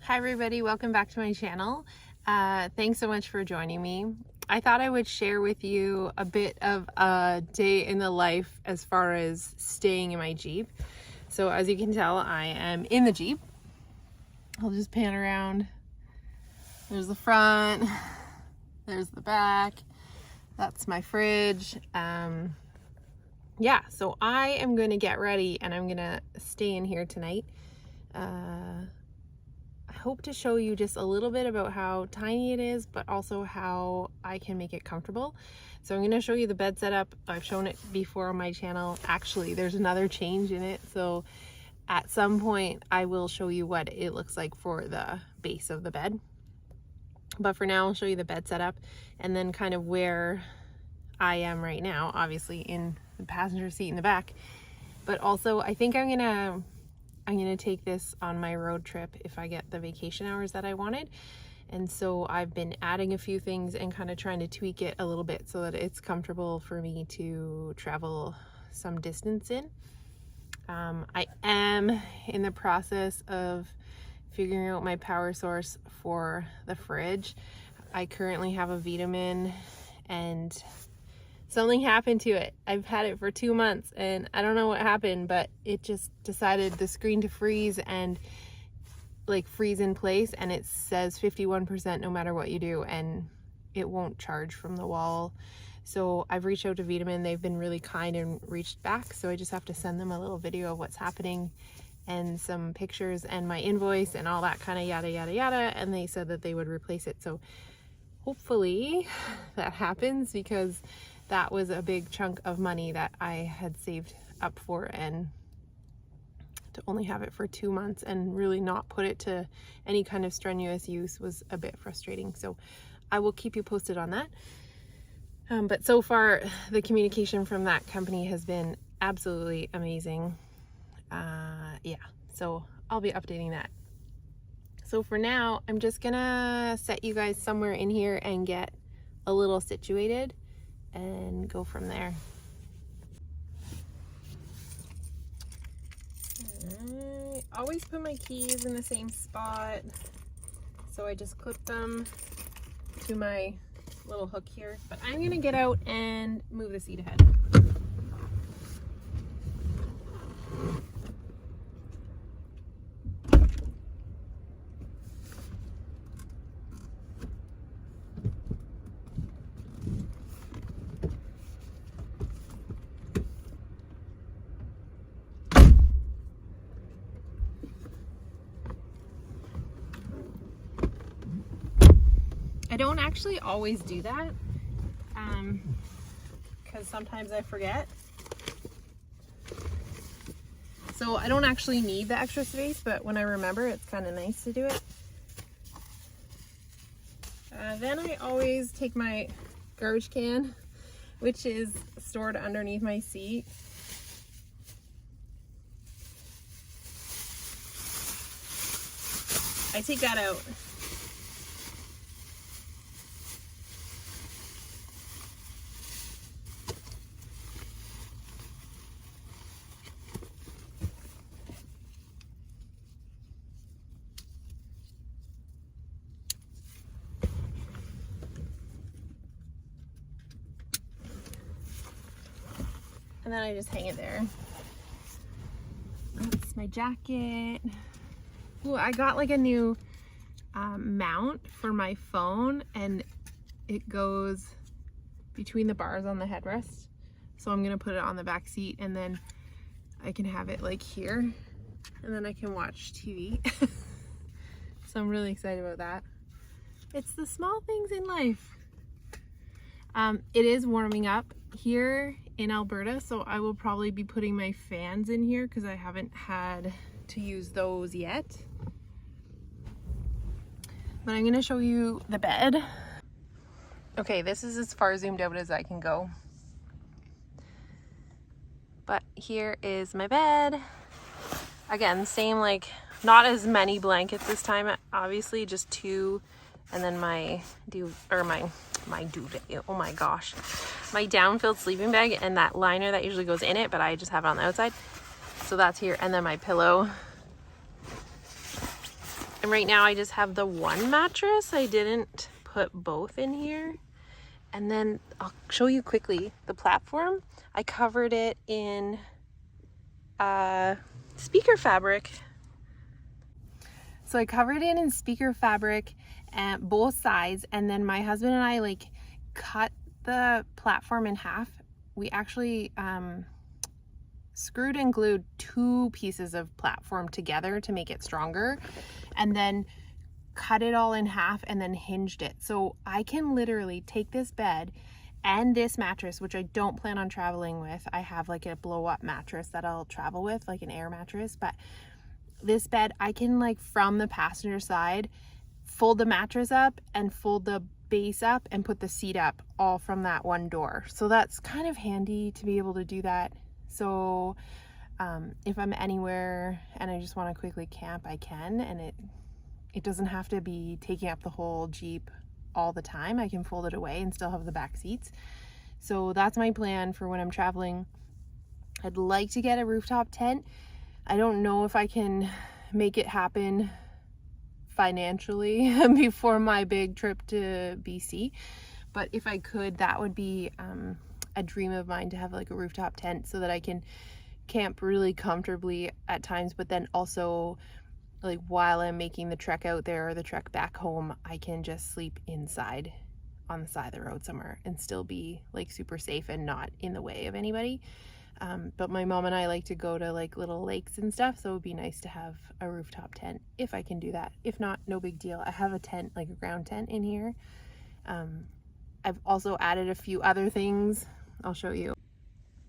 Hi everybody, welcome back to my channel. Thanks so much for joining me. I thought I would share with you a bit of a day in the life as far as staying in my Jeep. So as you can tell, I am in the Jeep. I'll just pan around. There's the front, there's the back, that's my fridge. Yeah, so I am going to get ready and I'm going to stay in here tonight. I hope to show you just a little bit about how tiny it is, but also how I can make it comfortable. So I'm going to show you the bed setup. I've shown it before on my channel. Actually, there's another change in it. So at some point I will show you what it looks like for the base of the bed. But for now, I'll show you the bed setup and then kind of where I am right now, obviously in the passenger seat in the back. But also I think I'm gonna take this on my road trip if I get the vacation hours that I wanted. And so I've been adding a few things and kind of trying to tweak it a little bit so that it's comfortable for me to travel some distance in. I am in the process of figuring out my power source for the fridge. I currently have a Vitamin and something happened to it. I've had it for 2 months and I don't know what happened, but it just decided the screen to freeze and like freeze in place, and it says 51% no matter what you do, and it won't charge from the wall. So I've reached out to Vitamin. They've been really kind and reached back. So I just have to send them a little video of what's happening and some pictures and my invoice and all that kind of yada yada yada, and they said that they would replace it. So hopefully that happens, because that was a big chunk of money that I had saved up for, and to only have it for 2 months and really not put it to any kind of strenuous use was a bit frustrating. So I will keep you posted on that. But so far the communication from that company has been absolutely amazing. Yeah, so I'll be updating that. So for now, I'm just gonna set you guys somewhere in here and get a little situated and go from there. I always put my keys in the same spot, so I just clip them to my little hook here. But I'm gonna get out and move the seat ahead. I don't actually always do that because sometimes I forget. So I don't actually need the extra space, but when I remember, it's kind of nice to do it. Then I always take my garbage can, which is stored underneath my seat. I take that out. And then I just hang it there. That's my jacket. Ooh, I got like a new mount for my phone, and it goes between the bars on the headrest. So I'm gonna put it on the back seat, and then I can have it like here, and then I can watch TV. So I'm really excited about that. It's the small things in life. It is warming up here in Alberta, so I will probably be putting my fans in here because I haven't had to use those yet. But I'm going to show you the bed. Okay, this is as far zoomed out as I can go. But here is my bed. Again, same, like not as many blankets this time, obviously, just 2, and then my duvet, oh my gosh, my down-filled sleeping bag and that liner that usually goes in it, but I just have it on the outside. So that's here, and then my pillow. And right now I just have the one mattress. I didn't put both in here. And then I'll show you quickly the platform. I covered it in speaker fabric. So I covered it in speaker fabric at both sides, and then my husband and I like cut the platform in half. We actually screwed and glued 2 pieces of platform together to make it stronger, and then cut it all in half and then hinged it. So I can literally take this bed and this mattress, which I don't plan on traveling with. I have like a blow up mattress that I'll travel with, like an air mattress, but this bed I can, like, from the passenger side, fold the mattress up and fold the base up and put the seat up all from that one door. So that's kind of handy to be able to do that. So if I'm anywhere and I just want to quickly camp, I can, and it doesn't have to be taking up the whole Jeep all the time. I can fold it away and still have the back seats. So that's my plan for when I'm traveling. I'd like to get a rooftop tent. I don't know if I can make it happen financially before my big trip to BC, but if I could, that would be a dream of mine, to have like a rooftop tent so that I can camp really comfortably at times, but then also, like, while I'm making the trek out there or the trek back home, I can just sleep inside on the side of the road somewhere and still be like super safe and not in the way of anybody. But my mom and I like to go to like little lakes and stuff, so it would be nice to have a rooftop tent if I can do that. If not, no big deal. I have a tent, like a ground tent in here. I've also added a few other things. I'll show you.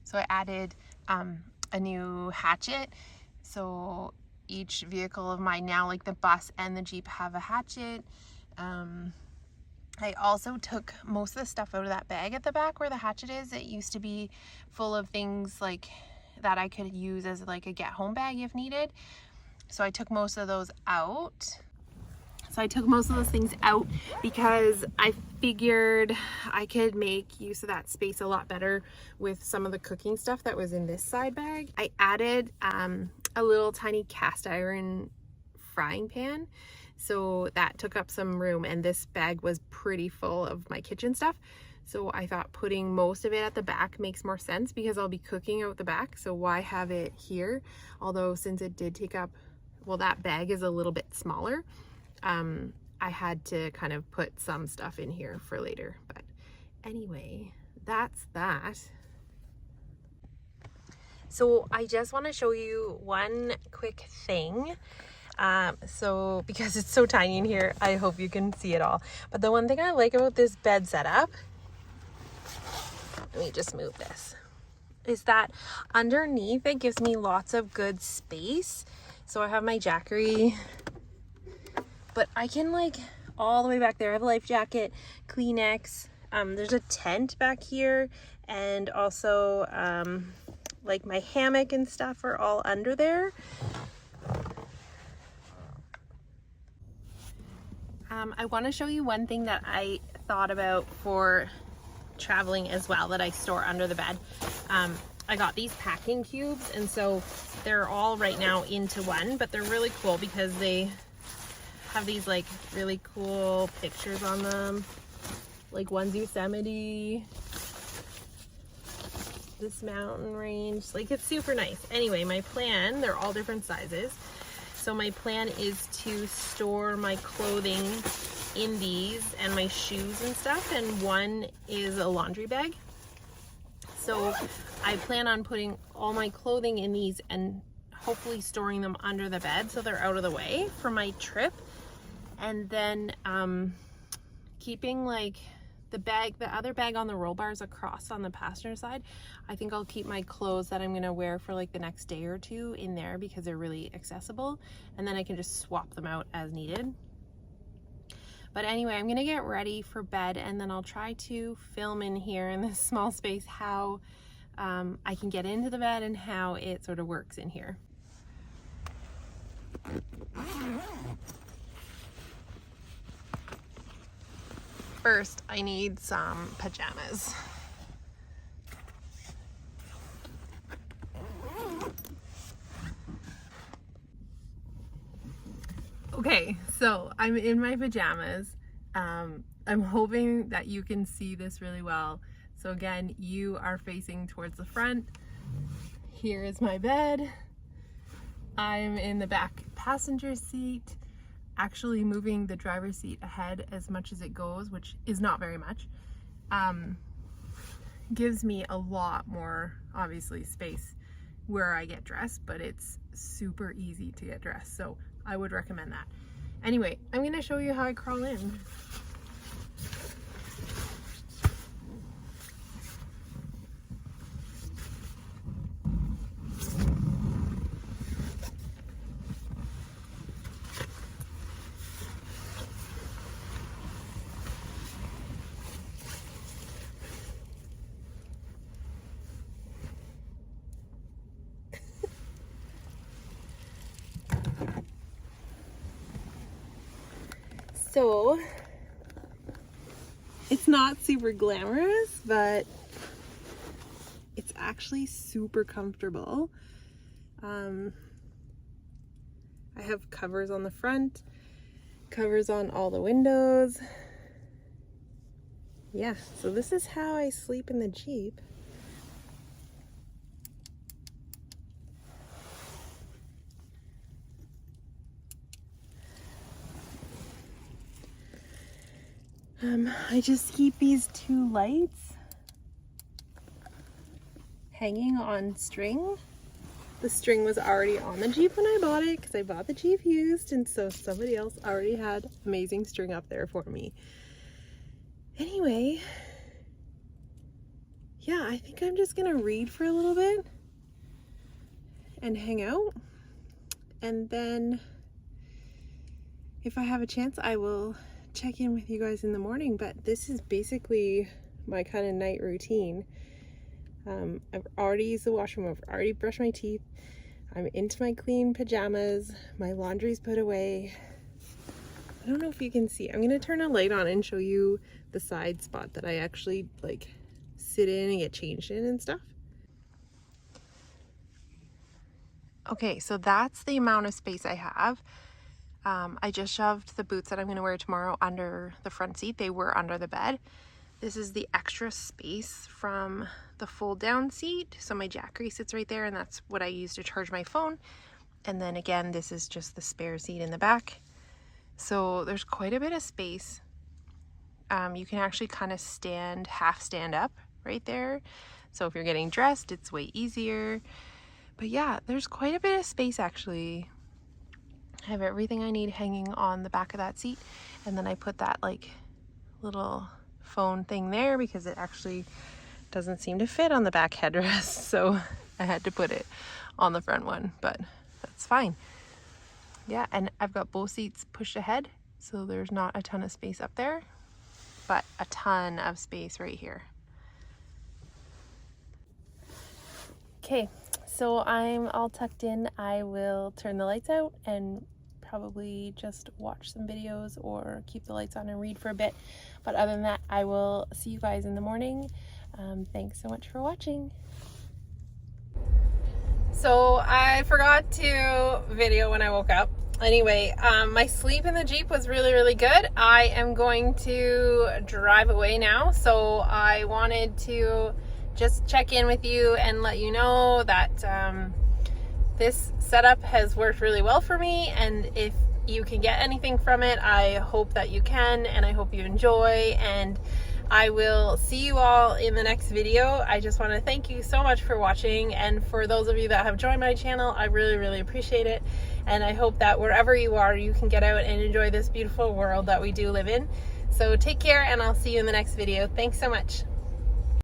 So I added a new hatchet. So each vehicle of mine now, like the bus and the Jeep, have a hatchet. I also took most of the stuff out of that bag at the back where the hatchet is. It used to be full of things like that I could use as like a get home bag if needed. So I took most of those out. So I took most of those things out because I figured I could make use of that space a lot better with some of the cooking stuff that was in this side bag. I added a little tiny cast iron frying pan. So that took up some room, and this bag was pretty full of my kitchen stuff. So I thought putting most of it at the back makes more sense because I'll be cooking out the back. So why have it here? Although since it did take up, well, that bag is a little bit smaller. I had to kind of put some stuff in here for later. But anyway, that's that. So I just want to show you one quick thing. So because it's so tiny in here, I hope you can see it all. But the one thing I like about this bed setup, let me just move this, is that underneath it gives me lots of good space. So I have my jackery, but I can, like, all the way back there, I have a life jacket, Kleenex, there's a tent back here, and also like my hammock and stuff are all under there. I want to show you one thing that I thought about for traveling as well that I store under the bed. I got these packing cubes, and so they're all right now into one, but they're really cool because they have these like really cool pictures on them. Like one's Yosemite, this mountain range, like it's super nice. Anyway, my plan, they're all different sizes. So my plan is to store my clothing in these and my shoes and stuff, and one is a laundry bag. So I plan on putting all my clothing in these and hopefully storing them under the bed so they're out of the way for my trip. And then keeping like the other bag on the roll bars across on the passenger side. I think I'll keep my clothes that I'm gonna wear for like the next day or two in there because they're really accessible, and then I can just swap them out as needed. But anyway, I'm gonna get ready for bed, and then I'll try to film in here in this small space how I can get into the bed and how it sort of works in here. First, I need some pajamas. Okay, So I'm in my pajamas. I'm hoping that you can see this really well. So again, you are facing towards the front. Here is my bed. I'm in the back passenger seat, actually moving the driver's seat ahead as much as it goes, which is not very much. Gives me a lot more, obviously, space where I get dressed, but it's super easy to get dressed, so I would recommend that. Anyway, I'm gonna show you how I crawl in. So, it's not super glamorous, but it's actually super comfortable. I have covers on the front, covers on all the windows. Yeah, so this is how I sleep in the Jeep. I just keep these two lights hanging on string. The string was already on the Jeep when I bought it because I bought the Jeep used, and so somebody else already had amazing string up there for me. Anyway, yeah, I think I'm just gonna read for a little bit and hang out, and then if I have a chance I will check in with you guys in the morning. But this is basically my kind of night routine. I've already used the washroom, I've already brushed my teeth, I'm into my clean pajamas, my laundry's put away. I don't know if you can see, I'm gonna turn a light on and show you the side spot that I actually like sit in and get changed in and stuff. Okay, so that's the amount of space I have. I just shoved the boots that I'm going to wear tomorrow under the front seat. They were under the bed. This is the extra space from the fold down seat. So my Jackery sits right there, and that's what I use to charge my phone. And then again, this is just the spare seat in the back. So there's quite a bit of space. You can actually kind of half stand up right there. So if you're getting dressed, it's way easier. But yeah, there's quite a bit of space actually. I have everything I need hanging on the back of that seat, and then I put that like little phone thing there because it actually doesn't seem to fit on the back headrest, so I had to put it on the front one, but that's fine. Yeah, and I've got both seats pushed ahead, so there's not a ton of space up there, but a ton of space right here. Okay, so I'm all tucked in. I will turn the lights out and probably just watch some videos or keep the lights on and read for a bit. But other than that, I will see you guys in the morning. Thanks so much for watching. So I forgot to video when I woke up. Anyway, my sleep in the Jeep was really good. I am going to drive away now, so I wanted to just check in with you and let you know that this setup has worked really well for me, and if you can get anything from it, I hope that you can, and I hope you enjoy, and I will see you all in the next video. I just want to thank you so much for watching, and for those of you that have joined my channel, I really appreciate it, and I hope that wherever you are, you can get out and enjoy this beautiful world that we do live in. So take care, and I'll see you in the next video. Thanks so much.